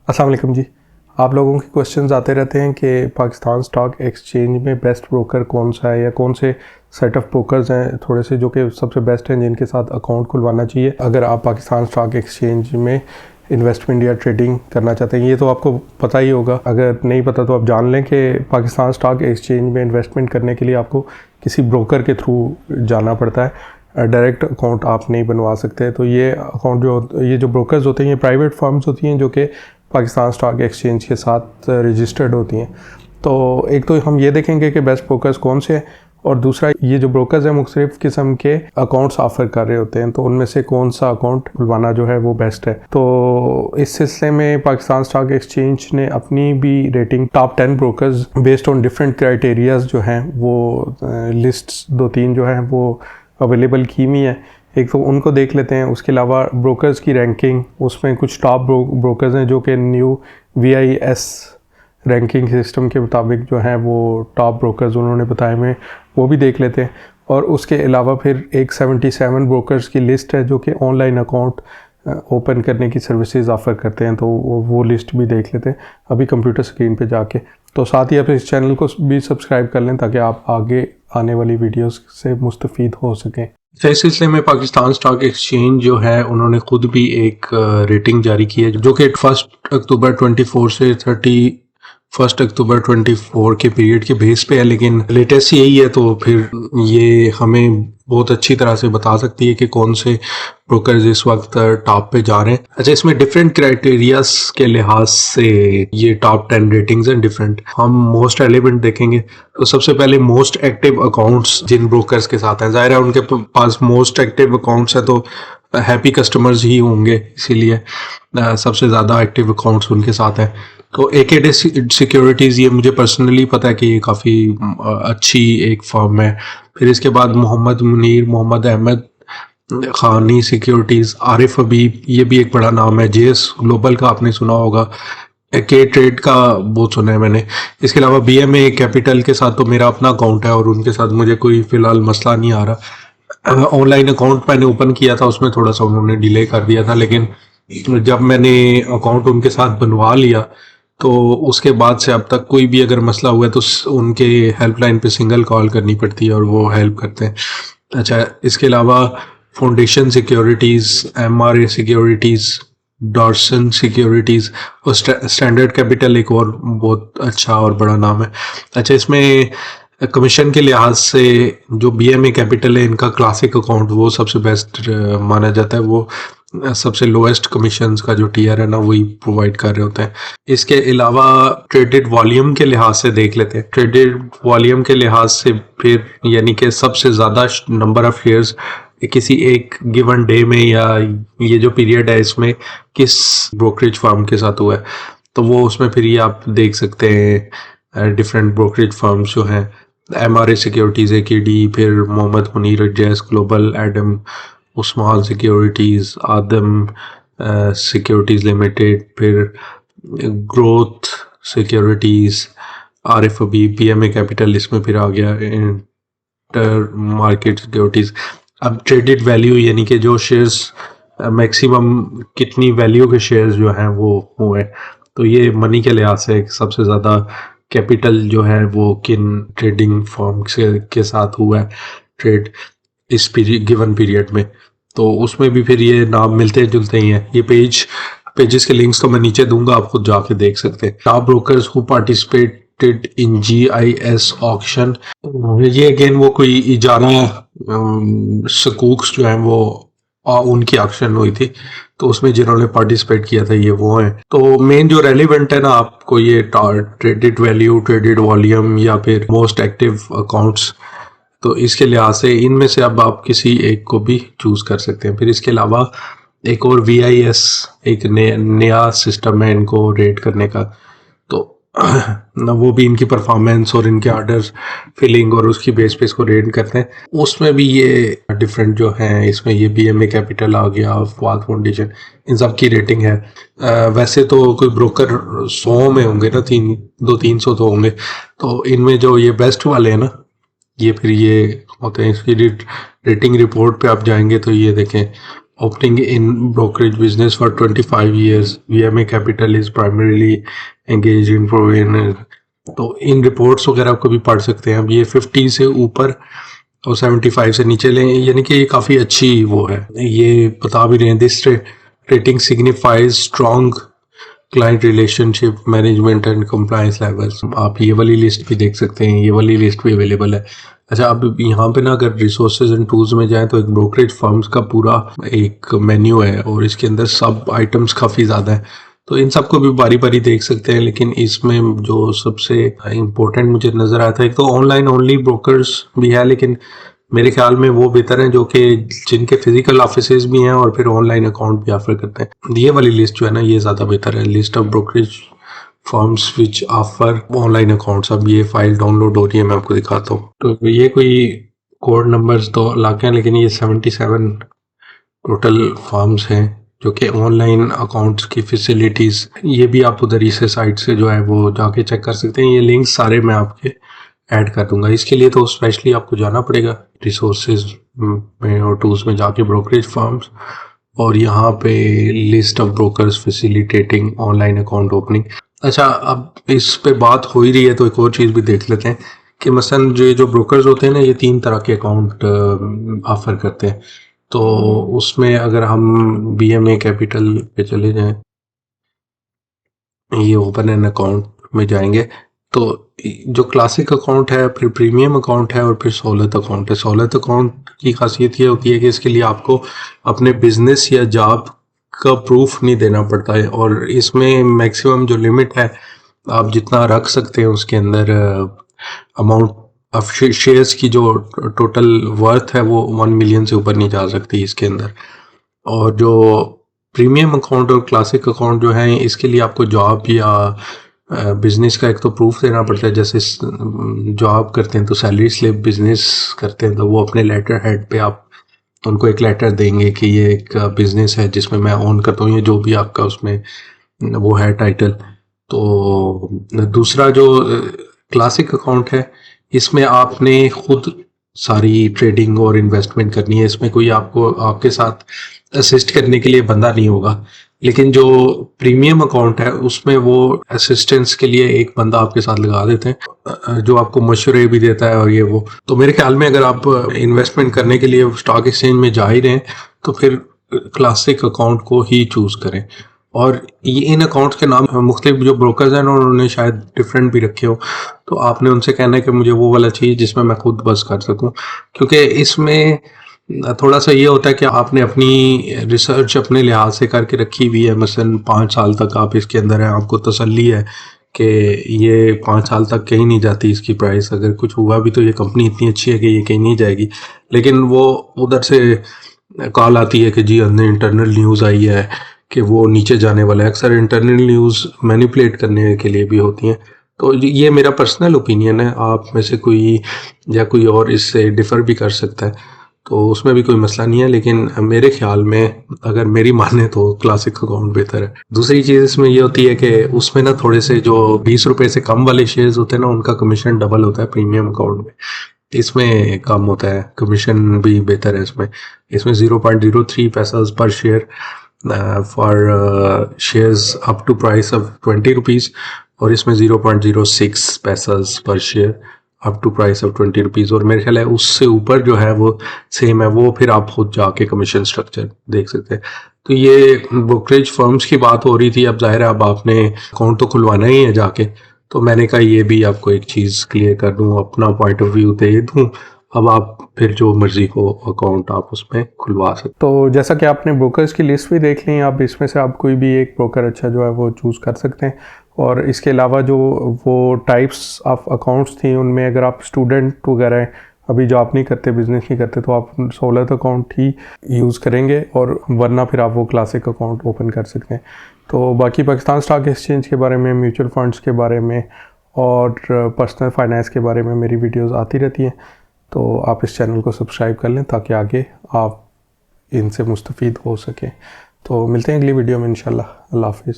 अस्सलाम वालेकुम जी। आप लोगों के क्वेश्चंस आते रहते हैं कि पाकिस्तान स्टॉक एक्सचेंज में बेस्ट ब्रोकर कौन सा है या कौन से सेट ऑफ ब्रोकर्स हैं थोड़े से जो कि सबसे बेस्ट हैं जिनके साथ अकाउंट खुलवाना चाहिए अगर आप पाकिस्तान स्टॉक एक्सचेंज में इन्वेस्टमेंट या ट्रेडिंग करना चाहते हैं। ये तो आपको पता ही होगा, अगर नहीं पता तो आप जान लें कि पाकिस्तान स्टॉक एक्सचेंज में इन्वेस्टमेंट करने के लिए आपको किसी ब्रोकर के थ्रू जाना पड़ता है, डायरेक्ट अकाउंट आप नहीं बनवा सकते। तो ये अकाउंट ये जो ब्रोकर्स होते हैं ये प्राइवेट फर्म्स होती हैं जो कि पाकिस्तान स्टॉक एक्सचेंज के साथ रजिस्टर्ड होती हैं। तो एक तो हम ये देखेंगे कि बेस्ट ब्रोकर्स कौन से हैं, और दूसरा ये जो ब्रोकर्स हैं मुख्तलिफ किस्म के अकाउंट्स ऑफ़र कर रहे होते हैं, तो उनमें से कौन सा अकाउंट खुलवाना जो है वो बेस्ट है। तो इस सिलसिले में पाकिस्तान स्टॉक एक्सचेंज ने अपनी भी rating top 10 brokers based on different criterias जो हैं वो लिस्ट्स 2-3 जो हैं वो अवेलेबल की हुई हैं। एक तो उनको देख लेते हैं। उसके अलावा ब्रोकर्स की रैंकिंग, उसमें कुछ टॉप ब्रोकर्स हैं जो कि न्यू VIS रैंकिंग सिस्टम के मुताबिक जो हैं वो टॉप ब्रोकर्स उन्होंने बताए हुए, वो भी देख लेते हैं। और उसके अलावा फिर एक 77 ब्रोकर्स की लिस्ट है जो कि ऑनलाइन अकाउंट ओपन करने की सर्विसेज ऑफ़र करते हैं, तो वो लिस्ट भी देख लेते हैं अभी कंप्यूटर स्क्रीन पे जाके। तो साथ ही आप इस चैनल को भी सब्सक्राइब कर लें ताकि आप आगे आने वाली वीडियोस से मुस्तफ़ीद हो सकें। इस सिलसिले में पाकिस्तान स्टॉक एक्सचेंज जो है उन्होंने खुद भी एक रेटिंग जारी की है जो कि 1 अक्टूबर 24 से 31 अक्टूबर 24 के पीरियड के बेस पे है, लेकिन लेटेस्ट यही है तो फिर ये हमें बहुत अच्छी तरह से बता सकती है कि कौन से ब्रोकर्स इस वक्त टॉप पे जा रहे हैं। अच्छा, इसमें डिफरेंट क्राइटेरियाज के लिहाज से ये टॉप 10 रेटिंग्स हैं डिफरेंट। हम मोस्ट रेलेवेंट देखेंगे तो सबसे पहले मोस्ट एक्टिव अकाउंट्स जिन ब्रोकर्स के साथ हैं, जाहिर है उनके पास मोस्ट एक्टिव अकाउंट्स है तो हैप्पी कस्टमर्स ही होंगे, इसीलिए सबसे ज़्यादा एक्टिव अकाउंट्स उनके साथ हैं। तो AKD सिक्योरिटीज़, ये मुझे पर्सनली पता है कि ये काफ़ी अच्छी एक फर्म है। फिर इसके बाद मोहम्मद मुनीर, मोहम्मद अहमद, खानी सिक्योरिटीज़, आरिफ हबीब, ये भी एक बड़ा नाम है। JS ग्लोबल का आपने सुना होगा, के ट्रेड का बहुत सुना है मैंने। इसके अलावा BMA कैपिटल के साथ तो मेरा अपना अकाउंट है और उनके साथ मुझे कोई फ़िलहाल मसला नहीं आ रहा। ऑनलाइन अकाउंट मैंने ओपन किया था, उसमें थोड़ा सा उन्होंने डिले कर दिया था, लेकिन जब मैंने अकाउंट उनके साथ बनवा लिया तो उसके बाद से अब तक कोई भी अगर मसला हुआ है तो उनके हेल्पलाइन पे सिंगल कॉल करनी पड़ती है और वो हेल्प करते हैं। अच्छा, इसके अलावा foundation securities, MRA securities, Darson securities और स्टैंडर्ड कैपिटल एक और बहुत अच्छा और बड़ा नाम है। अच्छा, इसमें कमीशन के लिहाज से जो BMA कैपिटल है, इनका क्लासिक अकाउंट वो सबसे बेस्ट माना जाता है। वो सबसे लोएस्ट कमीशंस का जो टियर है ना वही प्रोवाइड कर रहे होते हैं। इसके अलावा ट्रेडेड वॉल्यूम के लिहाज से देख लेते हैं। ट्रेडेड वॉल्यूम के लिहाज से फिर यानी कि सबसे ज़्यादा नंबर ऑफ शेयर्स किसी एक गिवन डे में या ये जो पीरियड है इसमें किस ब्रोकरेज फर्म के साथ हुआ है, तो वो उसमें फिर ये आप देख सकते हैं डिफरेंट ब्रोकरेज फर्म्स जो हैं। MRA सिक्योरिटीज़, AKD, फिर Mohammad Munir, JS global, Adam Usman securities, Adam securities limited, फिर growth securities, Arif Habib, BMA capital इसमें फिर आ गया, इंटर मार्केट सिक्योरिटीज़। अब ट्रेडेड वैल्यू यानी कि जो शेयर्स मैक्सिमम कितनी वैल्यू के शेयर्स जो हैं वो हुए, तो ये मनी के लिहाज से सबसे ज़्यादा कैपिटल जो है वो किन ट्रेडिंग फर्म के साथ हुआ है ट्रेड इस गिवन पीरियड में, तो उसमें भी फिर ये नाम मिलते जुलते ही हैं। ये पेजेस के लिंक्स तो मैं नीचे दूंगा, आप खुद जाके देख सकते हैं। Top brokers who participated in GIS auction, ये अगेन वो कोई इजारा सकूक्स जो हैं वो उनकी ऑक्शन हुई थी, तो उसमें जिन्होंने पार्टिसिपेट किया था ये वो हैं। तो मेन जो रेलिवेंट है ना आपको, ये ट्रेडेड वैल्यू, ट्रेडेड वॉल्यूम या फिर मोस्ट एक्टिव अकाउंट्स, तो इसके लिहाज से इनमें से अब आप किसी एक को भी चूज़ कर सकते हैं। फिर इसके अलावा एक और VIS एक नया सिस्टम है इनको रेट करने का, तो ना वो भी इनकी परफॉर्मेंस और इनके ऑर्डर फिलिंग और उसकी बेस पे इसको रेट करते हैं। उसमें भी ये डिफरेंट जो हैं, इसमें ये BMA कैपिटल आ गया, वाल फाउंडेशन, इन सब की रेटिंग है। वैसे तो कोई ब्रोकर 100 में होंगे ना, 200-300 तो होंगे, तो इनमें जो ये बेस्ट वाले हैं ना, ये फिर ये होते हैं। इसकी रेटिंग रिपोर्ट पे आप जाएंगे तो ये देखें operating in brokerage business for 25 years. VMA Capital is primarily engaged in providing, तो इन रिपोर्ट्स वगैरह आप कभी पढ़ सकते हैं। अब ये 50 से ऊपर और 75 से नीचे लें, यानी कि ये काफ़ी अच्छी वो है। ये बता भी रहे हैं, this rating signifies strong client relationship management and compliance levels. आप ये वाली लिस्ट भी देख सकते हैं, ये वाली लिस्ट भी अवेलेबल है। अच्छा, अब यहाँ पे ना अगर रिसोर्सेज एंड टूल्स में जाएं तो एक ब्रोकरेज फर्म्स का पूरा एक मेन्यू है और इसके अंदर सब आइटम्स काफ़ी ज़्यादा है, तो इन सबको भी बारी बारी देख सकते हैं। लेकिन इसमें जो सबसे इम्पोर्टेंट मुझे नज़र आता है, एक तो ऑनलाइन ओनली ब्रोकर्स भी है, लेकिन मेरे ख्याल में वो बेहतर हैं जो कि जिनके फिजिकल ऑफिसेज भी हैं और फिर ऑनलाइन अकाउंट भी ऑफर करते हैं। ये वाली लिस्ट जो है ना, ये ज़्यादा बेहतर है, list of brokerage firms which offer online accounts. अब ये फाइल डाउनलोड हो रही है, मैं आपको दिखाता हूँ। तो ये कोई कोड नंबर्स तो लाके हैं, लेकिन ये 77 टोटल फर्म्स हैं जो कि ऑनलाइन अकाउंट्स की फैसिलिटीज़, ये भी आप उधर इस साइट से जो है वो जाके चेक कर सकते हैं। ये लिंक्स सारे मैं आपके ऐड कर दूंगा। इसके लिए तो स्पेशली आपको जाना पड़ेगा रिसोर्सेज में और टूल्स में जाके ब्रोकरेज फर्म्स, और यहाँ पे list of brokers facilitating online account opening. अच्छा, अब इस पे बात हो ही रही है तो एक और चीज़ भी देख लेते हैं कि मसलन जो ब्रोकर्स होते हैं ना, ये 3 तरह के अकाउंट ऑफर करते हैं। तो उसमें अगर हम BMA कैपिटल पे चले जाएं, ये ओपन एन अकाउंट में जाएंगे तो जो क्लासिक अकाउंट है, फिर प्रीमियम अकाउंट है और फिर सहूलत अकाउंट है। सहूलत अकाउंट की खासियत ये होती है कि इसके लिए आपको अपने बिजनेस या जॉब का प्रूफ नहीं देना पड़ता है, और इसमें मैक्सिमम जो लिमिट है आप जितना रख सकते हैं उसके अंदर अमाउंट ऑफ शेयर्स की जो टोटल वर्थ है वो 1 मिलियन से ऊपर नहीं जा सकती इसके अंदर। और जो प्रीमियम अकाउंट और क्लासिक अकाउंट जो है, इसके लिए आपको जॉब या बिजनेस का एक तो प्रूफ देना पड़ता है। जैसे जॉब करते हैं तो सैलरी स्लिप, बिजनेस करते हैं तो वो अपने लेटर हेड पे आप उनको एक लेटर देंगे कि ये एक बिजनेस है जिसमें मैं ओन करता हूँ, ये जो भी आपका उसमें वो है टाइटल। तो दूसरा जो क्लासिक अकाउंट है, इसमें आपने खुद सारी ट्रेडिंग और इन्वेस्टमेंट करनी है। इसमें कोई आपको आपके साथ असिस्ट करने के लिए बंदा नहीं होगा। लेकिन जो प्रीमियम अकाउंट है उसमें वो असिस्टेंस के लिए एक बंदा आपके साथ लगा देते हैं जो आपको मशवरे भी देता है और ये वो। तो मेरे ख्याल में अगर आप इन्वेस्टमेंट करने के लिए स्टॉक एक्सचेंज में जा ही रहे हैं तो फिर क्लासिक अकाउंट को ही चूज करें। और ये इन अकाउंट्स के नाम मुख्तलिफ जो ब्रोकर्स हैं उन्होंने शायद डिफरेंट भी रखे हो, तो आपने उनसे कहना है कि मुझे वो वाला चाहिए जिसमें मैं खुद बस कर सकूं। क्योंकि इसमें थोड़ा सा ये होता है कि आपने अपनी रिसर्च अपने लिहाज से करके रखी हुई है। मसलन 5 साल तक आप इसके अंदर हैं, आपको तसल्ली है कि ये 5 साल तक कहीं नहीं जाती इसकी प्राइस, अगर कुछ हुआ भी तो ये कंपनी इतनी अच्छी है कि ये कहीं नहीं जाएगी। लेकिन वो उधर से कॉल आती है कि जी अंदर इंटरनल न्यूज़ आई है कि वो नीचे जाने वाला है। अक्सर इंटरनल न्यूज़ मैनिपुलेट करने के लिए भी होती हैं। तो ये मेरा पर्सनल ओपिनियन है, आप में से कोई या कोई और इससे डिफ़र भी कर सकता है, तो उसमें भी कोई मसला नहीं है। लेकिन मेरे ख्याल में अगर मेरी माने तो क्लासिक अकाउंट बेहतर है। दूसरी चीज़ इसमें ये होती है कि उसमें ना थोड़े से जो 20 रुपये से कम वाले शेयर्स होते हैं ना, उनका कमीशन डबल होता है प्रीमियम अकाउंट में, इसमें कम होता है, कमीशन भी बेहतर है इसमें। इसमें 0.03 पैसा पर share for shares up to price of 20 rupees, और इसमें 0.06 पैसा पर share up to price of 20 rupees. और मेरे ख्याल है उससे ऊपर जो है वो सेम है, वो फिर आप खुद जाके कमीशन स्ट्रक्चर देख सकते हैं। तो ये ब्रोकरेज फर्म्स की बात हो रही थी। अब जाहिर है अब आपने अकाउंट तो खुलवाना ही है जाके, तो मैंने कहा ये भी आपको एक चीज़ क्लियर कर दूँ, अपना पॉइंट ऑफ व्यू दे दूँ। अब आप फिर जो मर्जी को अकाउंट आप उसमें खुलवा सकते। तो जैसा कि आपने ब्रोकर्स की लिस्ट भी देख ली, आप इसमें से आप कोई भी एक ब्रोकर अच्छा जो है वो चूज़ कर सकते हैं। और इसके अलावा जो वो टाइप्स ऑफ अकाउंट्स थी उनमें अगर आप स्टूडेंट वगैरह हैं, अभी जॉब नहीं करते, बिजनेस नहीं करते, तो आप सहूलत अकाउंट ही यूज़ करेंगे, और वरना फिर आप वो क्लासिक अकाउंट ओपन कर सकते हैं। तो बाकी पाकिस्तान स्टॉक एक्सचेंज के बारे में, म्यूचुअल फंड्स के बारे में और पर्सनल फाइनेंस के बारे में मेरी वीडियोज़ आती रहती हैं, तो आप इस चैनल को सब्सक्राइब कर लें ताकि आगे आप इनसे मुस्तफ़ीद हो सकें। तो मिलते हैं अगली वीडियो में इंशाल्लाह। अल्लाह हाफ़िज़।